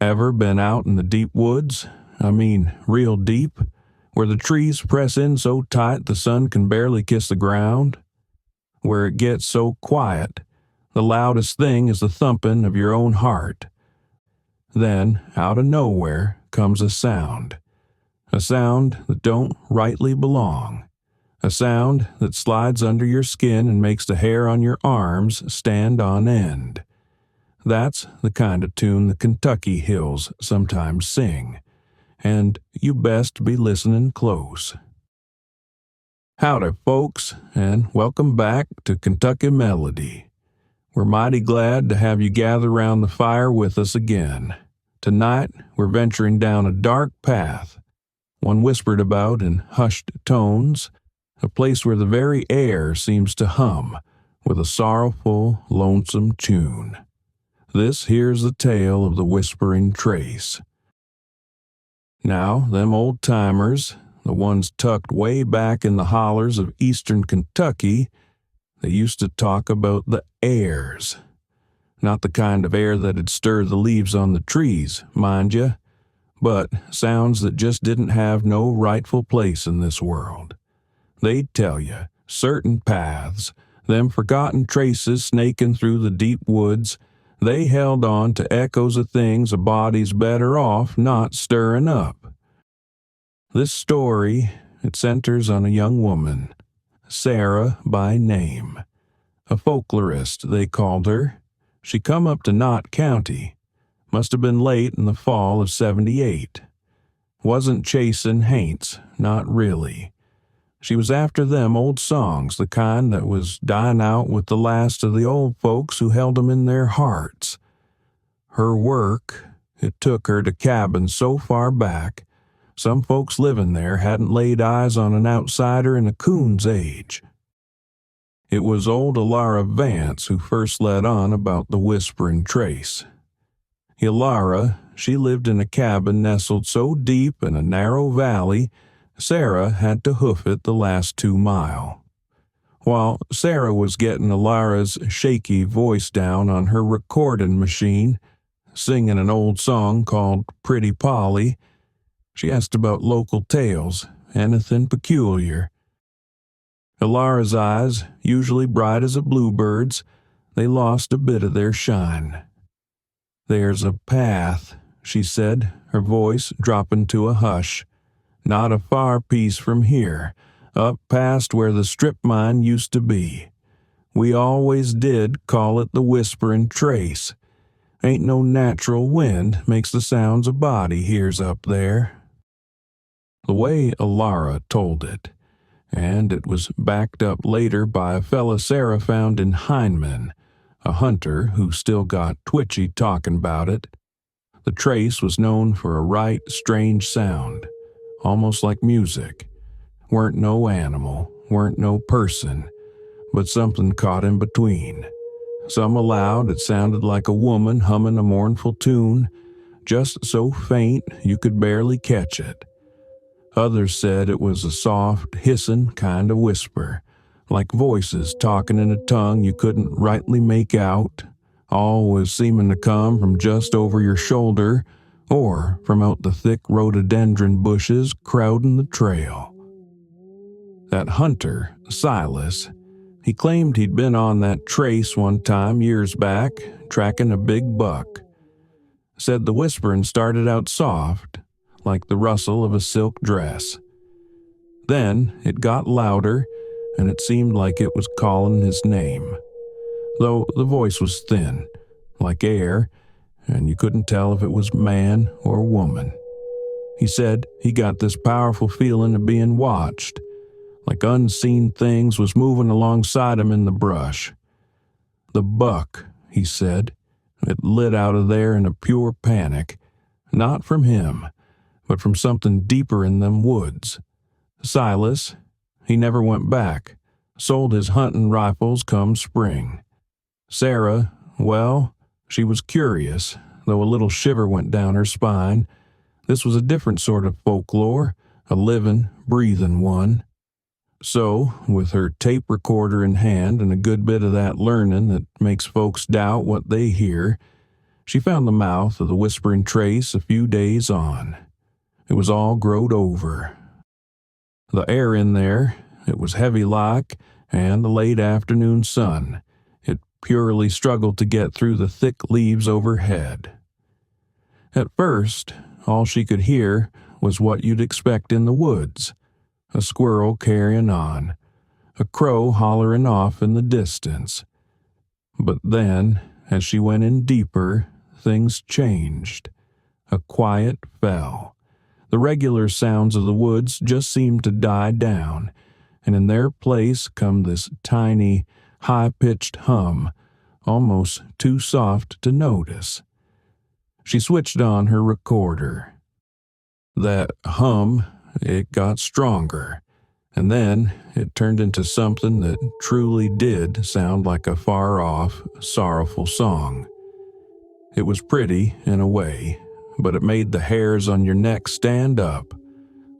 Ever been out in the deep woods? I mean, real deep, where the trees press in so tight the sun can barely kiss the ground? Where it gets so quiet, the loudest thing is the thumping of your own heart. Then, out of nowhere, comes a sound that don't rightly belong, a sound that slides under your skin and makes the hair on your arms stand on end. That's the kind of tune the Kentucky hills sometimes sing, and you best be listening close. Howdy, folks, and welcome back to Kentucky Melody. We're mighty glad to have you gather round the fire with us again. Tonight, we're venturing down a dark path, one whispered about in hushed tones, a place where the very air seems to hum with a sorrowful, lonesome tune. This here's the tale of the Whispering Trace. Now, them old-timers, the ones tucked way back in the hollers of eastern Kentucky, they used to talk about the airs. Not the kind of air that'd stir the leaves on the trees, mind ya, but sounds that just didn't have no rightful place in this world. They'd tell you, certain paths, them forgotten traces snaking through the deep woods, they held on to echoes of things a body's better off not stirring up. This story, it centers on a young woman, Sarah by name. A folklorist, they called her. She come up to Knott County. Must have been late in the fall of '78. Wasn't chasing Haints, not really. She was after them old songs, the kind that was dying out with the last of the old folks who held 'em in their hearts. Her work, it took her to cabins so far back, some folks living there hadn't laid eyes on an outsider in a coon's age. It was old Elara Vance who first let on about the Whispering Trace. Elara, she lived in a cabin nestled so deep in a narrow valley, Sarah had to hoof it the last 2 miles. While Sarah was getting Elara's shaky voice down on her recording machine, singing an old song called Pretty Polly, she asked about local tales, anything peculiar. Elara's eyes, usually bright as a bluebird's, they lost a bit of their shine. "There's a path," she said, her voice dropping to a hush, "not a far piece from here, up past where the strip mine used to be. We always did call it the Whispering Trace. Ain't no natural wind makes the sounds a body hears up there." The way Elara told it, and it was backed up later by a fella Sarah found in Heineman, a hunter who still got twitchy talking about it. The trace was known for a right strange sound, almost like music. Weren't no animal, weren't no person, but something caught in between. Some allowed it sounded like a woman humming a mournful tune, just so faint you could barely catch it. Others said it was a soft, hissing kind of whisper, like voices talking in a tongue you couldn't rightly make out, always seeming to come from just over your shoulder or from out the thick rhododendron bushes crowding the trail. That hunter, Silas, he claimed he'd been on that trace one time years back, tracking a big buck. Said the whispering started out soft, like the rustle of a silk dress. Then it got louder, and it seemed like it was calling his name, though the voice was thin, like air, and you couldn't tell if it was man or woman. He said he got this powerful feeling of being watched, like unseen things was moving alongside him in the brush. The buck, he said, it lit out of there in a pure panic, not from him, but from something deeper in them woods. Silas, he never went back, sold his hunting rifles come spring. Sarah, well, she was curious, though a little shiver went down her spine. This was a different sort of folklore, a living, breathing one. So, with her tape recorder in hand and a good bit of that learning that makes folks doubt what they hear, She found the mouth of the Whispering Trace a few days on. It was all growed over. The air in there, it was heavy like, and the late afternoon sun, it purely struggled to get through the thick leaves overhead. At first, all she could hear was what you'd expect in the woods, a squirrel carrying on, a crow hollering off in the distance. But then, as she went in deeper, things changed. A quiet fell. The regular sounds of the woods just seemed to die down, and in their place come this tiny, high-pitched hum, almost too soft to notice. She switched on her recorder. That hum, it got stronger, and then it turned into something that truly did sound like a far-off, sorrowful song. It was pretty in a way, but it made the hairs on your neck stand up,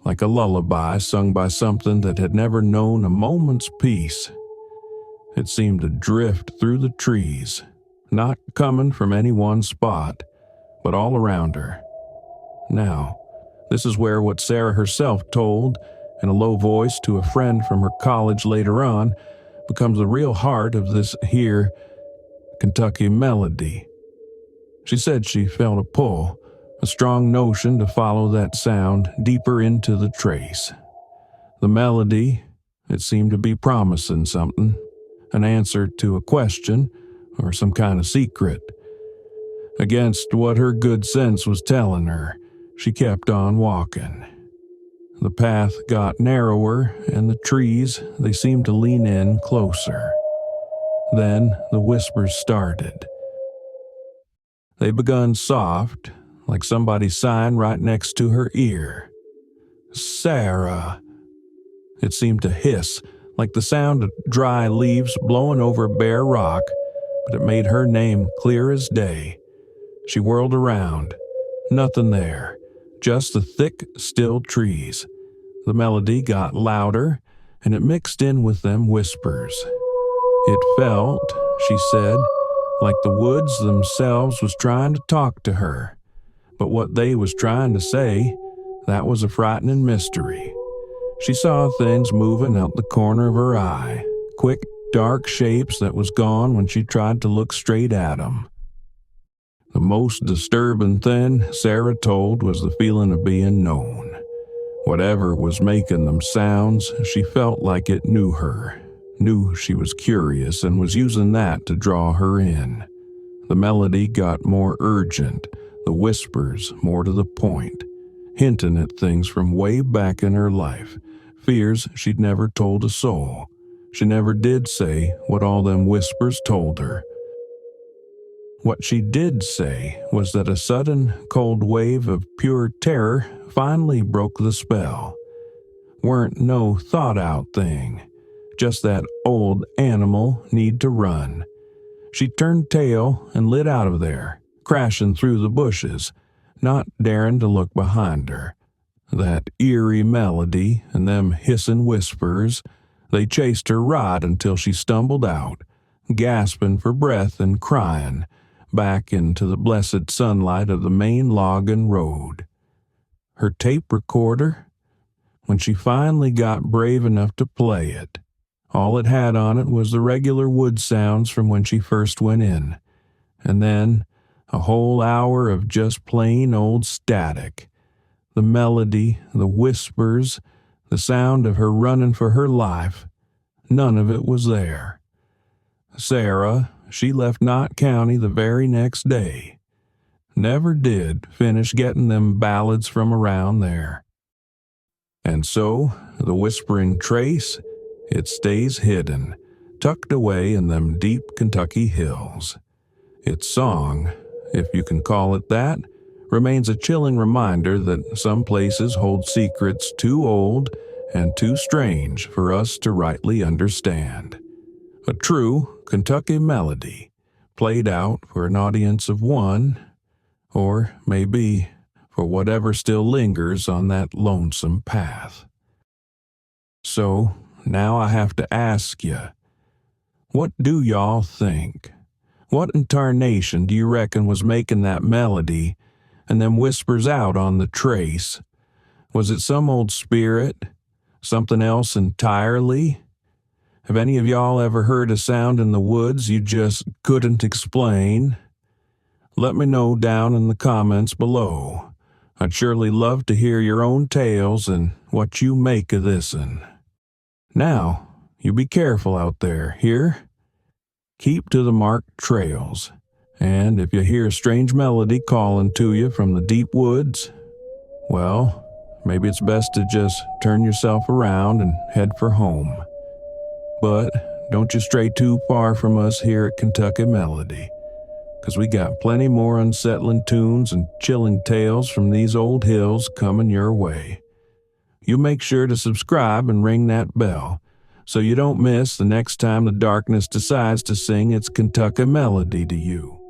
like a lullaby sung by something that had never known a moment's peace. It seemed to drift through the trees, not coming from any one spot, but all around her. Now, this is where what Sarah herself told in a low voice to a friend from her college later on becomes the real heart of this here Kentucky melody. She said she felt a pull, a strong notion to follow that sound deeper into the trace. The melody, it seemed to be promising something, an answer to a question or some kind of secret. Against what her good sense was telling her, she kept on walking. The path got narrower, and the trees, they seemed to lean in closer. Then the whispers started. They begun soft, like somebody sighing right next to her ear. Sarah. It seemed to hiss, like the sound of dry leaves blowing over bare rock, but it made her name clear as day. She whirled around. Nothing there, just the thick, still trees. The melody got louder, and it mixed in with them whispers. It felt, she said, like the woods themselves was trying to talk to her. But what they was trying to say, that was a frightening mystery. She saw things moving out the corner of her eye, quick, dark shapes that was gone when she tried to look straight at 'em. The most disturbing thing, Sarah told, was the feeling of being known. Whatever was making them sounds, she felt like it knew her, knew she was curious, and was using that to draw her in. The melody got more urgent, the whispers more to the point, hinting at things from way back in her life, fears she'd never told a soul. She never did say what all them whispers told her. What she did say was that a sudden, cold wave of pure terror finally broke the spell. Weren't no thought-out thing, just that old animal need to run. She turned tail and lit out of there, crashing through the bushes, not daring to look behind her. That eerie melody and them hissing whispers, they chased her right until she stumbled out, gasping for breath and crying, back into the blessed sunlight of the main logging road. Her tape recorder? When she finally got brave enough to play it, all it had on it was the regular wood sounds from when she first went in, and then a whole hour of just plain old static. The melody, the whispers, the sound of her running for her life, none of it was there. Sarah, she left Knott County the very next day. Never did finish getting them ballads from around there. And so, the Whispering Trace, it stays hidden, tucked away in them deep Kentucky hills. Its song, if you can call it that, remains a chilling reminder that some places hold secrets too old and too strange for us to rightly understand. A true Kentucky melody, played out for an audience of one, or maybe for whatever still lingers on that lonesome path. So, now I have to ask you, what do y'all think? What in tarnation do you reckon was making that melody and them whispers out on the trace? Was it some old spirit? Something else entirely? Have any of y'all ever heard a sound in the woods you just couldn't explain? Let me know down in the comments below. I'd surely love to hear your own tales and what you make of this'n. Now, you be careful out there, hear? Keep to the marked trails, and if you hear a strange melody calling to you from the deep woods, well, maybe it's best to just turn yourself around and head for home. But don't you stray too far from us here at Kentucky Melody, 'cause we got plenty more unsettling tunes and chilling tales from these old hills coming your way. You make sure to subscribe and ring that bell so you don't miss the next time the darkness decides to sing its Kentucky Melody to you.